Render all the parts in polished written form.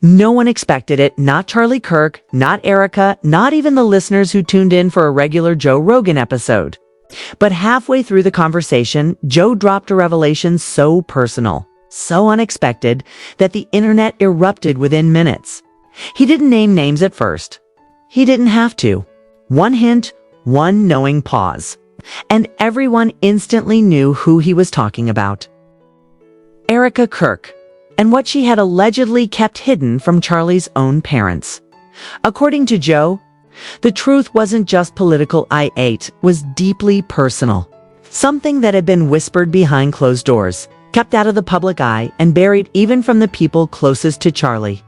No one expected it, not Charlie Kirk, not Erika, not even the listeners who tuned in for a regular Joe Rogan episode. But halfway through the conversation, Joe dropped a revelation so personal, so unexpected, that the internet erupted within minutes. He didn't name names at first. He didn't have to. One hint, one knowing pause. And everyone instantly knew who he was talking about. Erika Kirk, and what she had allegedly kept hidden from Charlie's own parents. According to Joe, the truth wasn't just political it was deeply personal. Something that had been whispered behind closed doors, kept out of the public eye, and buried even from the people closest to Charlie.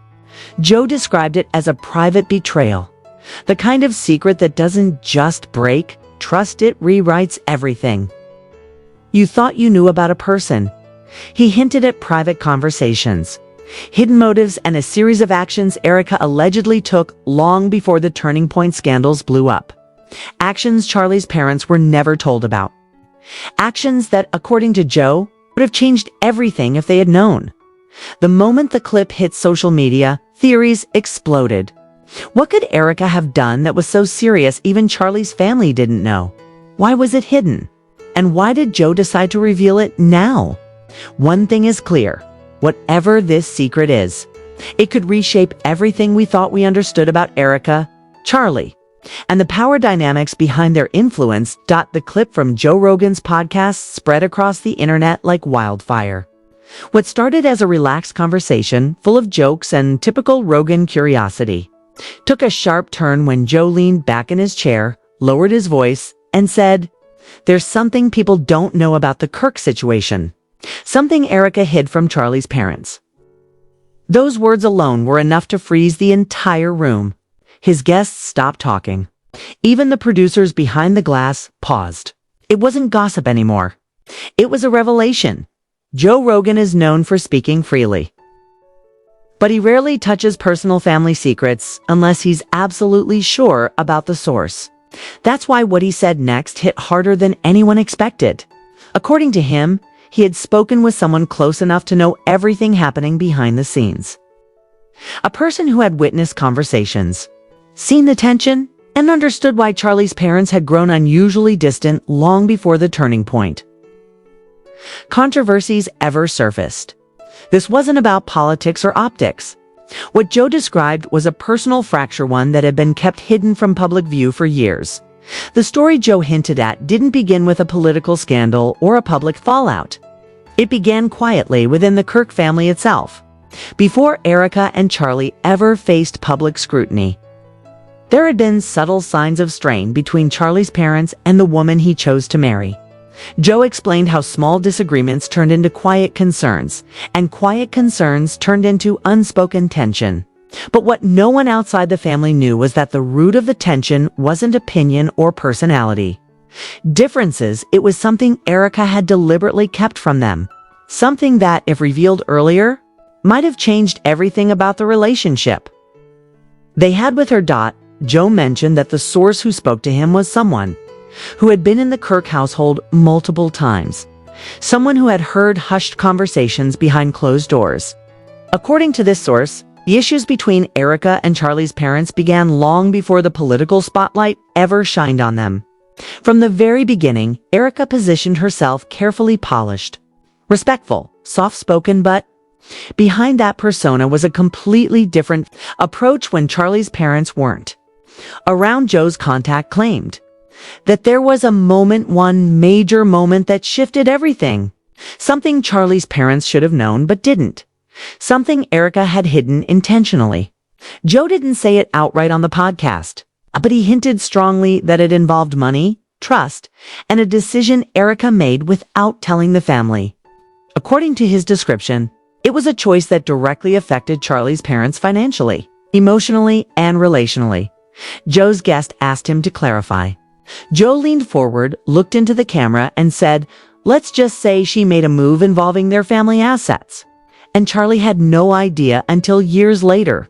Joe described it as a private betrayal. The kind of secret that doesn't just break, trust it rewrites everything. You thought you knew about a person. He hinted at private conversations, hidden motives, and a series of actions Erika allegedly took long before the Turning Point scandals blew up. Actions Charlie's parents were never told about. Actions that, according to Joe, would have changed everything if they had known. The moment the clip hit social media, theories exploded. What could Erika have done that was so serious even Charlie's family didn't know? Why was it hidden? And why did Joe decide to reveal it now? One thing is clear. Whatever this secret is, it could reshape everything we thought we understood about Erika, Charlie, and the power dynamics behind their influence. The clip from Joe Rogan's podcast spread across the internet like wildfire. What started as a relaxed conversation full of jokes and typical Rogan curiosity took a sharp turn when Joe leaned back in his chair, lowered his voice, and said, "There's something people don't know about the Kirk situation. Something Erika hid from Charlie's parents." Those words alone were enough to freeze the entire room. His guests stopped talking. Even the producers behind the glass paused. It wasn't gossip anymore. It was a revelation. Joe Rogan is known for speaking freely, but he rarely touches personal family secrets unless he's absolutely sure about the source. That's why what he said next hit harder than anyone expected. According to him, he had spoken with someone close enough to know everything happening behind the scenes. A person who had witnessed conversations, seen the tension, and understood why Charlie's parents had grown unusually distant long before the turning point. Controversies ever surfaced. This wasn't about politics or optics. What Joe described was a personal fracture, one that had been kept hidden from public view for years. The story Joe hinted at didn't begin with a political scandal or a public fallout. It began quietly within the Kirk family itself, before Erika and Charlie ever faced public scrutiny. There had been subtle signs of strain between Charlie's parents and the woman he chose to marry. Joe explained how small disagreements turned into quiet concerns, and quiet concerns turned into unspoken tension. But what no one outside the family knew was that the root of the tension wasn't opinion or personality. Differences, it was something Erika had deliberately kept from them. Something that, if revealed earlier, might have changed everything about the relationship they had with her. Joe mentioned that the source who spoke to him was someone who had been in the Kirk household multiple times. Someone who had heard hushed conversations behind closed doors. According to this source, the issues between Erika and Charlie's parents began long before the political spotlight ever shined on them. From the very beginning, Erika positioned herself carefully polished, respectful, soft-spoken, but behind that persona was a completely different approach when Charlie's parents weren't around. Joe's contact claimed that there was a moment, one major moment that shifted everything. Something Charlie's parents should have known but didn't. Something Erika had hidden intentionally. Joe didn't say it outright on the podcast, but he hinted strongly that it involved money, trust, and a decision Erika made without telling the family. According to his description, it was a choice that directly affected Charlie's parents financially, emotionally, and relationally. Joe's guest asked him to clarify. Joe leaned forward, looked into the camera, and said, "Let's just say she made a move involving their family assets." And Charlie had no idea until years later.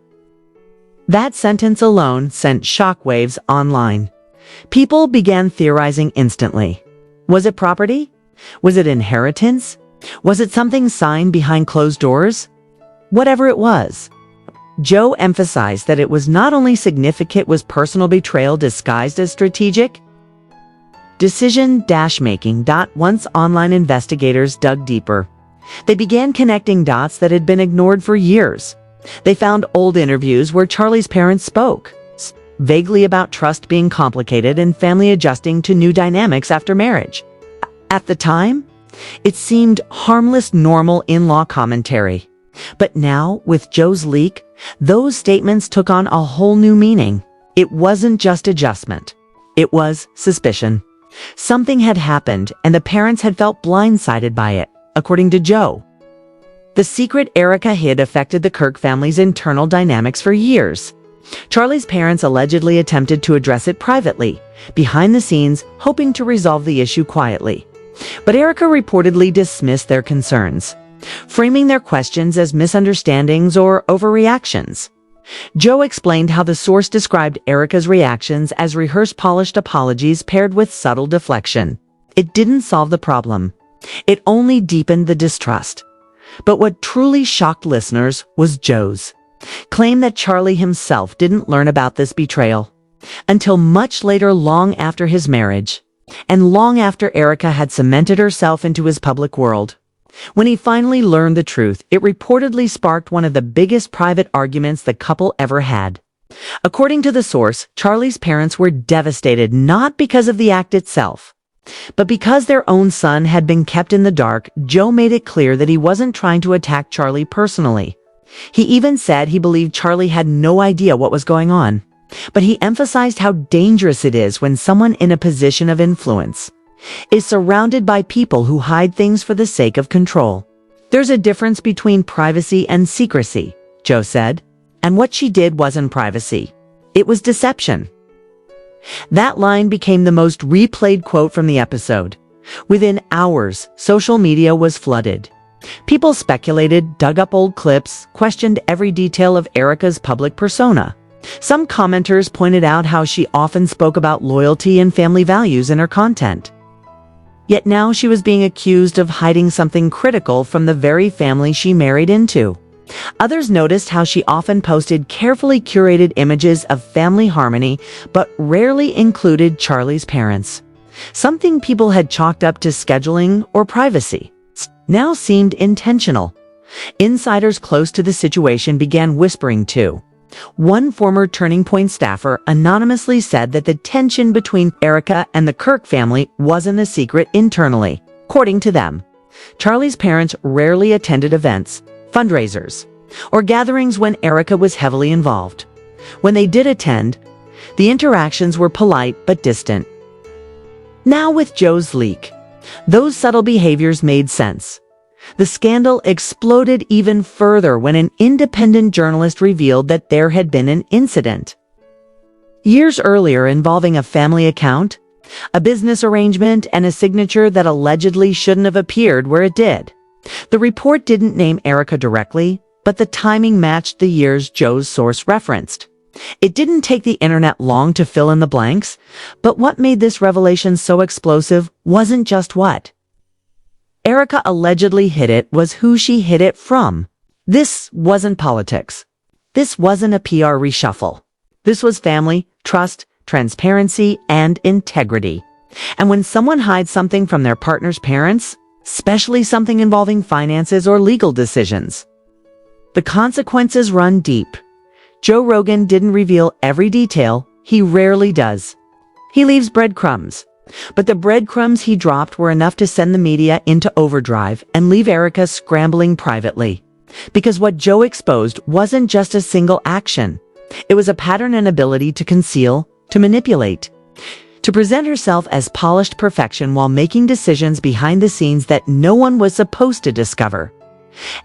That sentence alone sent shockwaves online. People began theorizing instantly. Was it property? Was it inheritance? Was it something signed behind closed doors? Whatever it was, Joe emphasized that it was not only significant was personal betrayal disguised as strategic decision-making. Once online investigators dug deeper, they began connecting dots that had been ignored for years. They found old interviews where Charlie's parents spoke vaguely about trust being complicated and family adjusting to new dynamics after marriage. At the time, it seemed harmless, normal in-law commentary. But now, with Joe's leak, those statements took on a whole new meaning. It wasn't just adjustment. It was suspicion. Something had happened, and the parents had felt blindsided by it, according to Joe. The secret Erika hid affected the Kirk family's internal dynamics for years. Charlie's parents allegedly attempted to address it privately, behind the scenes, hoping to resolve the issue quietly. But Erika reportedly dismissed their concerns, framing their questions as misunderstandings or overreactions. Joe explained how the source described Erika's reactions as rehearsed, polished apologies paired with subtle deflection. It didn't solve the problem. It only deepened the distrust. But what truly shocked listeners was Joe's claim that Charlie himself didn't learn about this betrayal until much later, long after his marriage, and long after Erika had cemented herself into his public world. When he finally learned the truth, it reportedly sparked one of the biggest private arguments the couple ever had. According to the source, Charlie's parents were devastated not because of the act itself, but because their own son had been kept in the dark. Joe made it clear that he wasn't trying to attack Charlie personally. He even said he believed Charlie had no idea what was going on, but he emphasized how dangerous it is when someone in a position of influence is surrounded by people who hide things for the sake of control. There's a difference between privacy and secrecy, Joe said, and what she did wasn't privacy. It was deception. That line became the most replayed quote from the episode. Within hours, social media was flooded. People speculated, dug up old clips, questioned every detail of Erika's public persona. Some commenters pointed out how she often spoke about loyalty and family values in her content. Yet now she was being accused of hiding something critical from the very family she married into. Others noticed how she often posted carefully curated images of family harmony, but rarely included Charlie's parents. Something people had chalked up to scheduling or privacy now seemed intentional. Insiders close to the situation began whispering too. One former Turning Point staffer anonymously said that the tension between Erika and the Kirk family wasn't a secret internally. According to them, Charlie's parents rarely attended events, fundraisers, or gatherings when Erika was heavily involved. When they did attend, the interactions were polite but distant. Now with Joe's leak, those subtle behaviors made sense. The scandal exploded even further when an independent journalist revealed that there had been an incident years earlier involving a family account, a business arrangement, and a signature that allegedly shouldn't have appeared where it did. The report didn't name Erika directly, but the timing matched the years Joe's source referenced. It didn't take the internet long to fill in the blanks, but what made this revelation so explosive wasn't just what Erika allegedly hid, it was who she hid it from. This wasn't politics. This wasn't a PR reshuffle. This was family, trust, transparency, and integrity. And when someone hides something from their partner's parents, especially something involving finances or legal decisions, the consequences run deep. Joe Rogan didn't reveal every detail. He rarely does. He leaves breadcrumbs. But the breadcrumbs he dropped were enough to send the media into overdrive and leave Erika scrambling privately. Because what Joe exposed wasn't just a single action. It was a pattern and ability to conceal, to manipulate, to present herself as polished perfection while making decisions behind the scenes that no one was supposed to discover.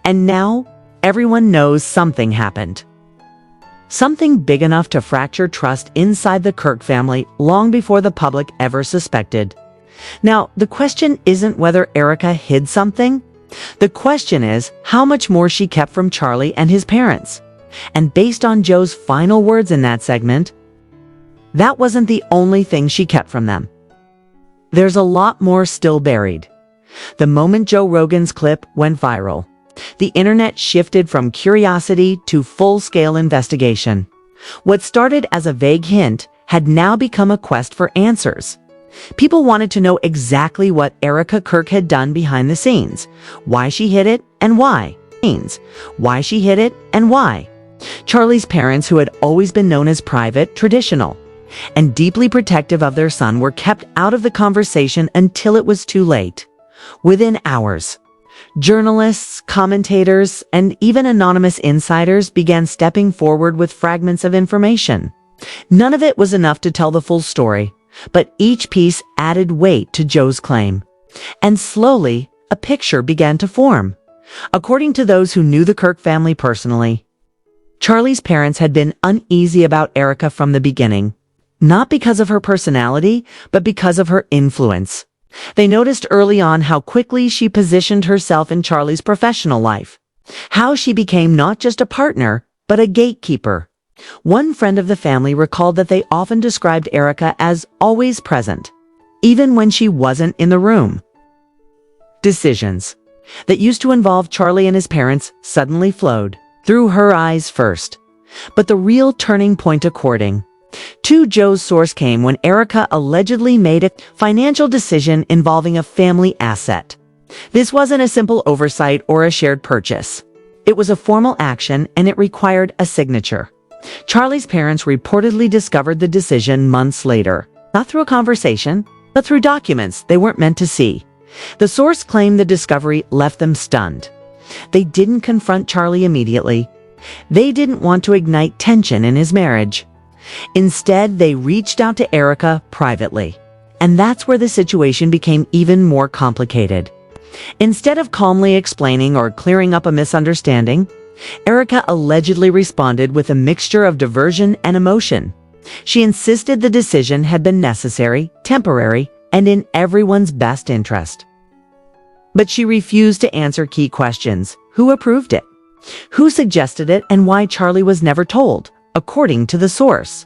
And now, everyone knows something happened. Something big enough to fracture trust inside the Kirk family long before the public ever suspected. Now, the question isn't whether Erika hid something. The question is how much more she kept from Charlie and his parents. And based on Joe's final words in that segment, that wasn't the only thing she kept from them. There's a lot more still buried. The moment Joe Rogan's clip went viral, The internet shifted from curiosity to full-scale investigation. What started as a vague hint had now become a quest for answers. People wanted to know exactly what Erika Kirk had done behind the scenes, why she hid it, and why. Why she hid it, and why. Charlie's parents, who had always been known as private, traditional, and deeply protective of their son, were kept out of the conversation until it was too late. Within hours, journalists, commentators, and even anonymous insiders began stepping forward with fragments of information. None of it was enough to tell the full story, but each piece added weight to Joe's claim. And slowly, a picture began to form. According to those who knew the Kirk family personally, Charlie's parents had been uneasy about Erika from the beginning, not because of her personality, but because of her influence. They noticed early on how quickly she positioned herself in Charlie's professional life, how she became not just a partner, but a gatekeeper. One friend of the family recalled that they often described Erika as always present, even when she wasn't in the room. Decisions that used to involve Charlie and his parents suddenly flowed through her eyes first. But the real turning point, according to Joe's source, came when Erika allegedly made a financial decision involving a family asset. This wasn't a simple oversight or a shared purchase. It was a formal action, and it required a signature. Charlie's parents reportedly discovered the decision months later, not through a conversation, but through documents they weren't meant to see. The source claimed the discovery left them stunned. They didn't confront Charlie immediately. They didn't want to ignite tension in his marriage. Instead, they reached out to Erika privately. And that's where the situation became even more complicated. Instead of calmly explaining or clearing up a misunderstanding, Erika allegedly responded with a mixture of diversion and emotion. She insisted the decision had been necessary, temporary, and in everyone's best interest. But she refused to answer key questions. Who approved it? Who suggested it, and why Charlie was never told, according to the source.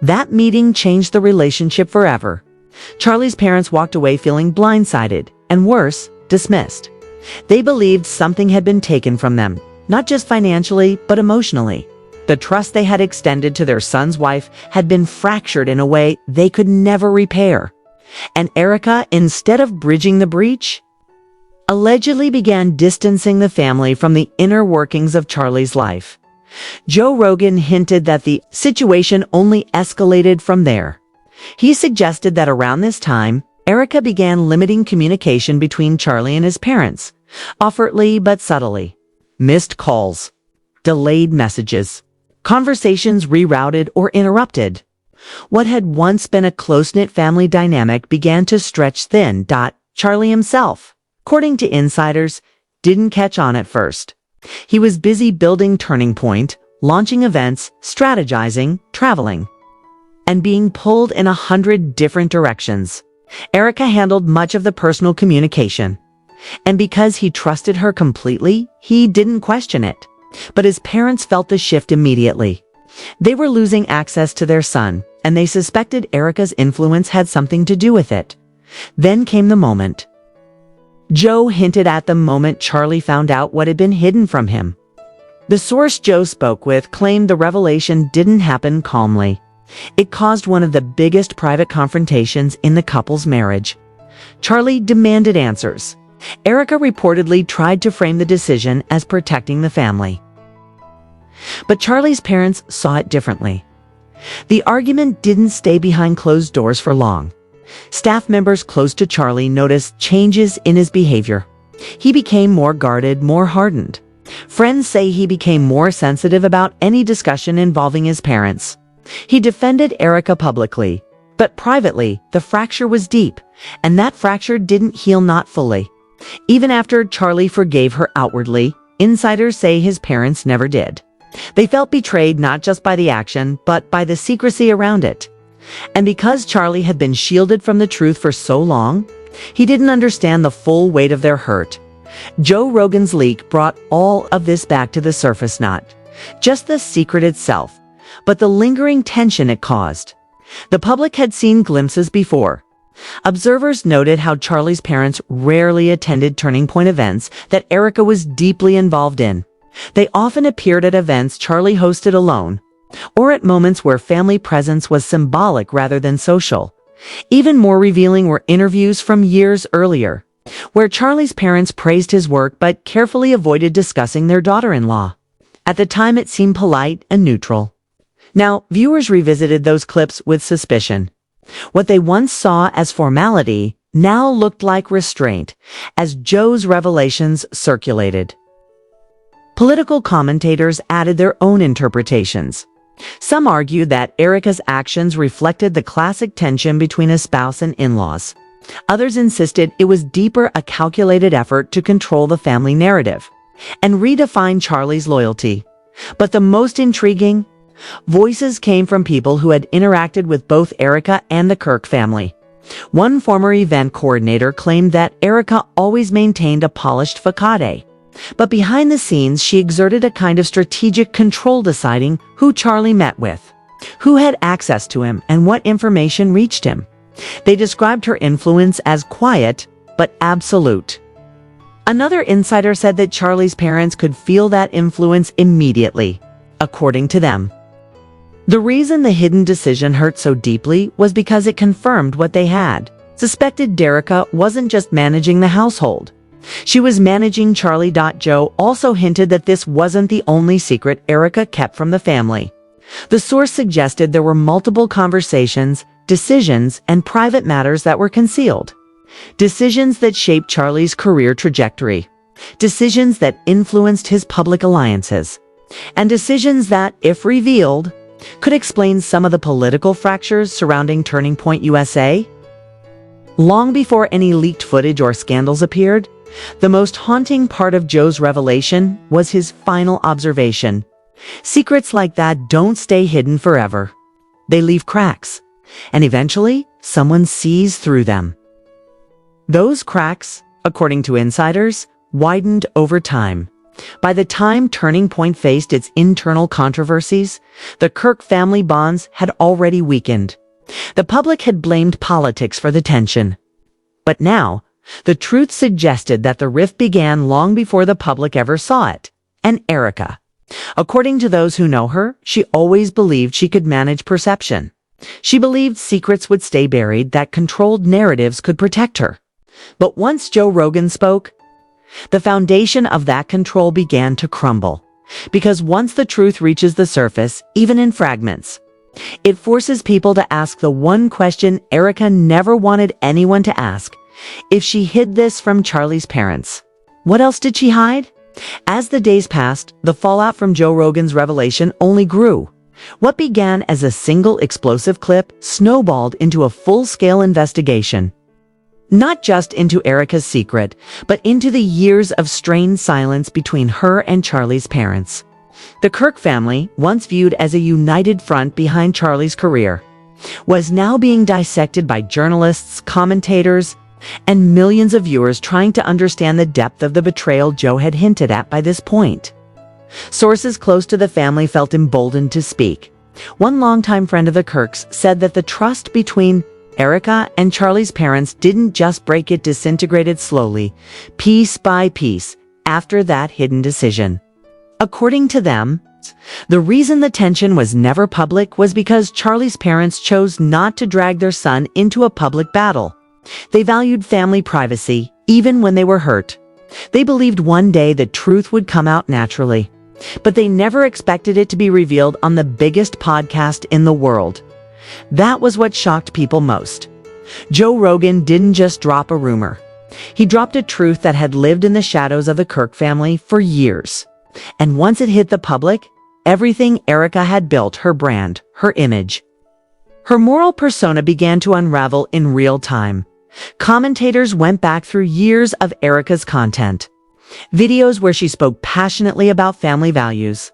That meeting changed the relationship forever. Charlie's parents walked away feeling blindsided, and worse, dismissed. They believed something had been taken from them, not just financially, but emotionally. The trust they had extended to their son's wife had been fractured in a way they could never repair. And Erika, instead of bridging the breach, allegedly began distancing the family from the inner workings of Charlie's life. Joe Rogan hinted that the situation only escalated from there. He suggested that around this time, Erika began limiting communication between Charlie and his parents, overtly but subtly. Missed calls, delayed messages, conversations rerouted or interrupted. What had once been a close-knit family dynamic began to stretch thin. Charlie himself, according to insiders, didn't catch on at first. He was busy building Turning Point, launching events, strategizing, traveling, and being pulled in 100 different directions. Erika handled much of the personal communication. And because he trusted her completely, he didn't question it. But his parents felt the shift immediately. They were losing access to their son, and they suspected Erika's influence had something to do with it. Then came the moment. Joe hinted at the moment Charlie found out what had been hidden from him. The source Joe spoke with claimed the revelation didn't happen calmly. It caused one of the biggest private confrontations in the couple's marriage. Charlie demanded answers. Erika reportedly tried to frame the decision as protecting the family. But Charlie's parents saw it differently. The argument didn't stay behind closed doors for long. Staff members close to Charlie noticed changes in his behavior. He became more guarded, more hardened. Friends say he became more sensitive about any discussion involving his parents. He defended Erika publicly, but privately, the fracture was deep, and that fracture didn't heal, not fully. Even after Charlie forgave her outwardly, insiders say his parents never did. They felt betrayed not just by the action, but by the secrecy around it. And because Charlie had been shielded from the truth for so long, he didn't understand the full weight of their hurt. Joe Rogan's leak brought all of this back to the surface, not just the secret itself, but the lingering tension it caused. The public had seen glimpses before. Observers noted how Charlie's parents rarely attended turning point events that Erika was deeply involved in. They often appeared at events Charlie hosted alone, or at moments where family presence was symbolic rather than social. Even more revealing were interviews from years earlier, where Charlie's parents praised his work but carefully avoided discussing their daughter-in-law. At the time, it seemed polite and neutral. Now, viewers revisited those clips with suspicion. What they once saw as formality now looked like restraint, as Joe's revelations circulated. Political commentators added their own interpretations. Some argued that Erika's actions reflected the classic tension between a spouse and in-laws. Others insisted it was deeper, a calculated effort to control the family narrative and redefine Charlie's loyalty. But the most intriguing voices came from people who had interacted with both Erika and the Kirk family. One former event coordinator claimed that Erika always maintained a polished facade, but behind the scenes she exerted a kind of strategic control, deciding who Charlie met with, who had access to him, and what information reached him. They described her influence as quiet but absolute. Another insider said that Charlie's parents could feel that influence immediately, according to them. The reason the hidden decision hurt so deeply was because it confirmed what they had suspected. Erika wasn't just managing the household. She was managing Charlie. Joe also hinted that this wasn't the only secret Erika kept from the family. The source suggested there were multiple conversations, decisions, and private matters that were concealed. Decisions that shaped Charlie's career trajectory. Decisions that influenced his public alliances. And decisions that, if revealed, could explain some of the political fractures surrounding Turning Point USA. Long before any leaked footage or scandals appeared, the most haunting part of Joe's revelation was his final observation. Secrets like that don't stay hidden forever. They leave cracks, and eventually, someone sees through them. Those cracks, according to insiders, widened over time. By the time Turning Point faced its internal controversies, the Kirk family bonds had already weakened. The public had blamed politics for the tension. But now, the truth suggested that the rift began long before the public ever saw it. And Erika, according to those who know her, she always believed she could manage perception. She believed secrets would stay buried, that controlled narratives could protect her. But once Joe Rogan spoke, the foundation of that control began to crumble. Because once the truth reaches the surface, even in fragments, it forces people to ask the one question Erika never wanted anyone to ask. If she hid this from Charlie's parents, what else did she hide? As the days passed, the fallout from Joe Rogan's revelation only grew. What began as a single explosive clip snowballed into a full-scale investigation. Not just into Erika's secret, but into the years of strained silence between her and Charlie's parents. The Kirk family, once viewed as a united front behind Charlie's career, was now being dissected by journalists, commentators, and millions of viewers trying to understand the depth of the betrayal Joe had hinted at by this point. Sources close to the family felt emboldened to speak. One longtime friend of the Kirks said that the trust between Erika and Charlie's parents didn't just break, it disintegrated slowly, piece by piece, after that hidden decision. According to them, the reason the tension was never public was because Charlie's parents chose not to drag their son into a public battle. They valued family privacy, even when they were hurt. They believed one day the truth would come out naturally, but they never expected it to be revealed on the biggest podcast in the world. That was what shocked people most. Joe Rogan didn't just drop a rumor. He dropped a truth that had lived in the shadows of the Kirk family for years. And once it hit the public, everything Erika had built, her brand, her image, her moral persona, began to unravel in real time. Commentators went back through years of Erika's content. Videos where she spoke passionately about family values,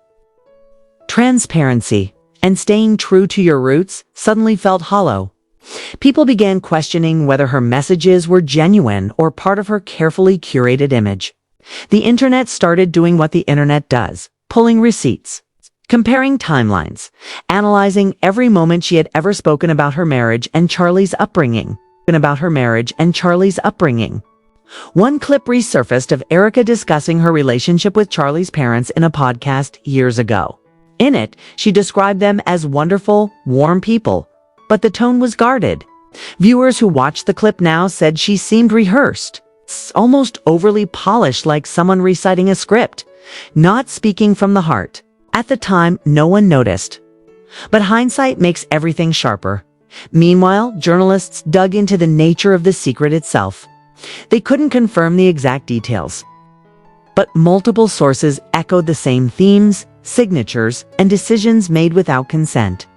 transparency, and staying true to your roots suddenly felt hollow. People began questioning whether her messages were genuine or part of her carefully curated image. The internet started doing what the internet does, pulling receipts, comparing timelines, analyzing every moment she had ever spoken about her marriage and Charlie's upbringing. about her marriage and Charlie's upbringing. One clip resurfaced of Erika discussing her relationship with Charlie's parents in a podcast years ago. In it, she described them as wonderful, warm people, but the tone was guarded. Viewers who watched the clip now said she seemed rehearsed, almost overly polished, like someone reciting a script, not speaking from the heart. At the time, no one noticed. But hindsight makes everything sharper. Meanwhile, journalists dug into the nature of the secret itself. They couldn't confirm the exact details, but multiple sources echoed the same themes, signatures, and decisions made without consent.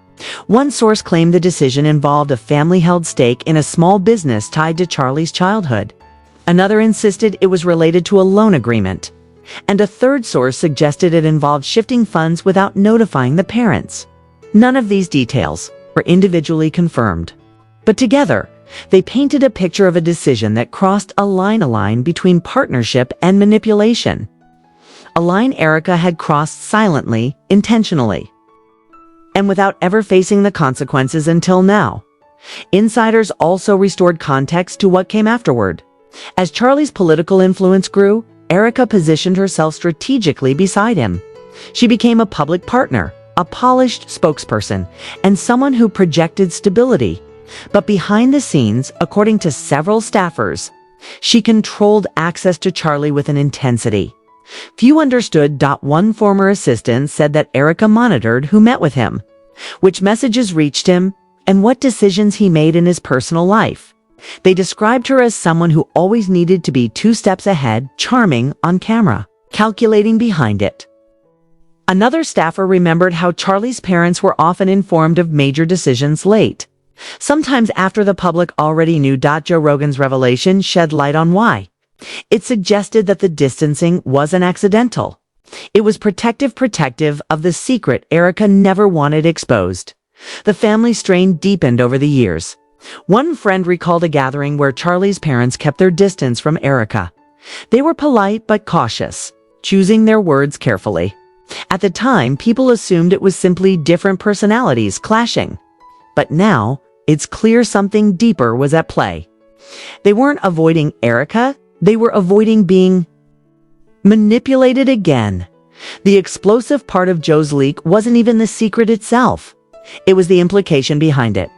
One source claimed the decision involved a family-held stake in a small business tied to Charlie's childhood. Another insisted it was related to a loan agreement. And a third source suggested it involved shifting funds without notifying the parents. None of these details were individually confirmed, but together, they painted a picture of a decision that crossed a line between partnership and manipulation. A line Erika had crossed silently, intentionally, and without ever facing the consequences until now. Insiders also restored context to what came afterward. As Charlie's political influence grew, Erika positioned herself strategically beside him. She became a public partner, a polished spokesperson, and someone who projected stability. But behind the scenes, according to several staffers, she controlled access to Charlie with an intensity few understood. One former assistant said that Erika monitored who met with him, which messages reached him, and what decisions he made in his personal life. They described her as someone who always needed to be 2 steps ahead, charming on camera, calculating behind it. Another staffer remembered how Charlie's parents were often informed of major decisions late, sometimes after the public already knew. Joe Rogan's revelation shed light on why. It suggested that the distancing wasn't accidental. It was protective of the secret Erika never wanted exposed. The family strain deepened over the years. One friend recalled a gathering where Charlie's parents kept their distance from Erika. They were polite but cautious, choosing their words carefully. At the time, people assumed it was simply different personalities clashing. But now, it's clear something deeper was at play. They weren't avoiding Erika, they were avoiding being manipulated again. The explosive part of Joe's leak wasn't even the secret itself. It was the implication behind it.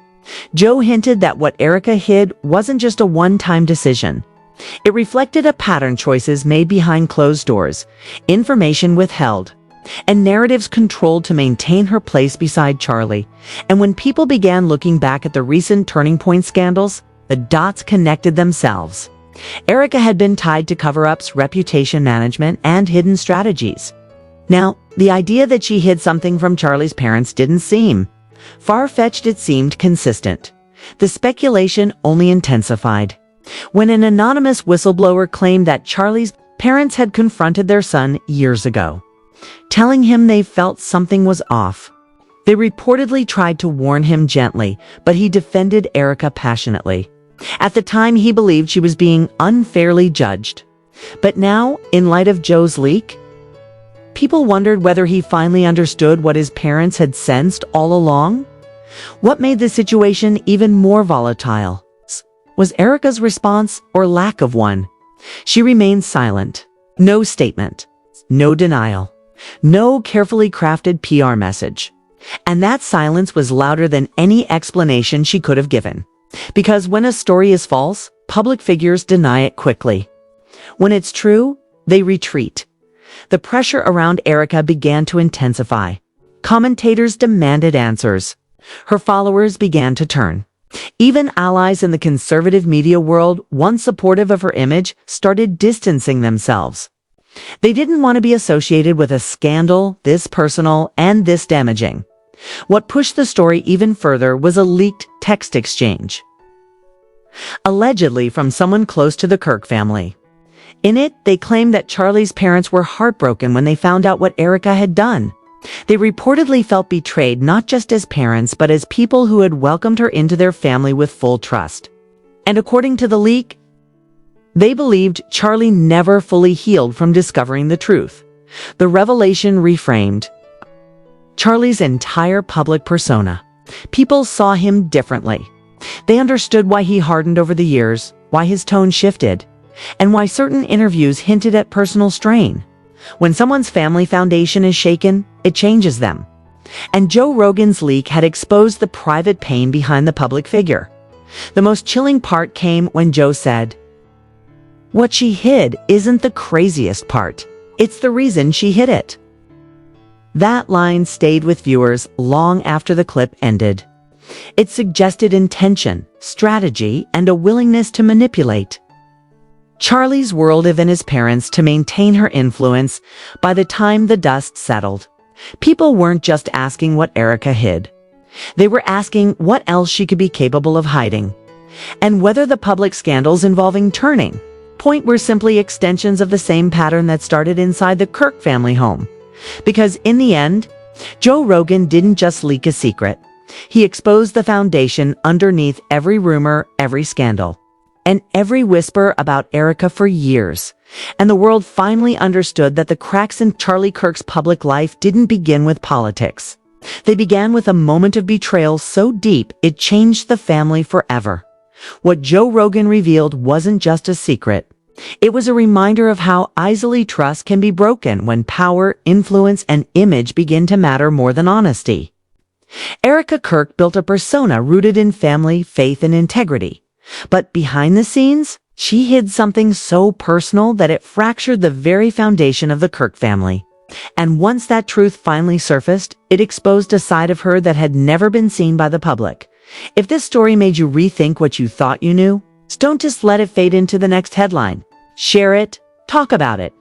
Joe hinted that what Erika hid wasn't just a one-time decision. It reflected a pattern: choices made behind closed doors, information withheld, and narratives controlled to maintain her place beside Charlie. And when people began looking back at the recent Turning Point scandals, the dots connected themselves. Erika had been tied to cover-ups, reputation management, and hidden strategies. Now, the idea that she hid something from Charlie's parents didn't seem far-fetched. It seemed consistent. The speculation only intensified when an anonymous whistleblower claimed that Charlie's parents had confronted their son years ago, telling him they felt something was off. They reportedly tried to warn him gently, but he defended Erika passionately. At the time, he believed she was being unfairly judged. But now, in light of Joe's leak, people wondered whether he finally understood what his parents had sensed all along. What made the situation even more volatile was Erika's response, or lack of one. She remained silent. No statement, no denial, no carefully crafted PR message. And that silence was louder than any explanation she could have given. Because when a story is false, public figures deny it quickly. When it's true, they retreat. The pressure around Erika began to intensify. Commentators demanded answers. Her followers began to turn. Even allies in the conservative media world, once supportive of her image, started distancing themselves. They didn't want to be associated with a scandal this personal and this damaging. What pushed the story even further was a leaked text exchange, allegedly from someone close to the Kirk family. In it, they claimed that Charlie's parents were heartbroken when they found out what Erika had done. They reportedly felt betrayed not just as parents but as people who had welcomed her into their family with full trust. And according to the leak, they believed Charlie never fully healed from discovering the truth. The revelation reframed Charlie's entire public persona. People saw him differently. They understood why he hardened over the years, why his tone shifted, and why certain interviews hinted at personal strain. When someone's family foundation is shaken, it changes them. And Joe Rogan's leak had exposed the private pain behind the public figure. The most chilling part came when Joe said, "What she hid isn't the craziest part. It's the reason she hid it." That line stayed with viewers long after the clip ended. It suggested intention, strategy, and a willingness to manipulate. Charlie's world of his parents to maintain her influence. By the time the dust settled, people weren't just asking what Erika hid. They were asking what else she could be capable of hiding, and whether the public scandals involving Turning Point were simply extensions of the same pattern that started inside the Kirk family home. Because in the end, Joe Rogan didn't just leak a secret. He exposed the foundation underneath every rumor, every scandal, and every whisper about Erika for years. And the world finally understood that the cracks in Charlie Kirk's public life didn't begin with politics. They began with a moment of betrayal so deep it changed the family forever. What Joe Rogan revealed wasn't just a secret. It was a reminder of how easily trust can be broken when power, influence, and image begin to matter more than honesty. Erika Kirk built a persona rooted in family, faith, and integrity. But behind the scenes, she hid something so personal that it fractured the very foundation of the Kirk family. And once that truth finally surfaced, it exposed a side of her that had never been seen by the public. If this story made you rethink what you thought you knew, don't just let it fade into the next headline. Share it, talk about it.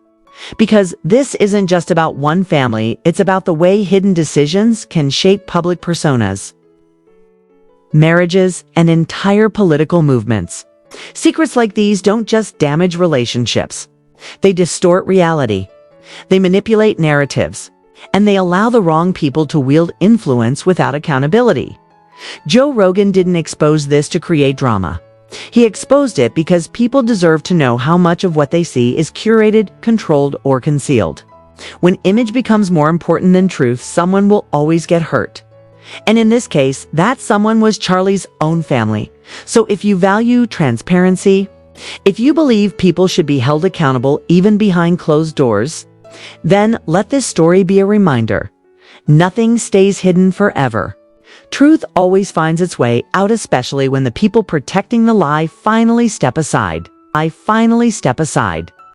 Because this isn't just about one family, it's about the way hidden decisions can shape public personas, marriages, and entire political movements. Secrets like these don't just damage relationships. They distort reality. They manipulate narratives. And they allow the wrong people to wield influence without accountability. Joe Rogan didn't expose this to create drama. He exposed it because people deserve to know how much of what they see is curated, controlled, or concealed. When image becomes more important than truth, someone will always get hurt. And in this case, that someone was Charlie's own family. So if you value transparency, if you believe people should be held accountable even behind closed doors, then let this story be a reminder. Nothing stays hidden forever. Truth always finds its way out, especially when the people protecting the lie finally step aside. I finally step aside.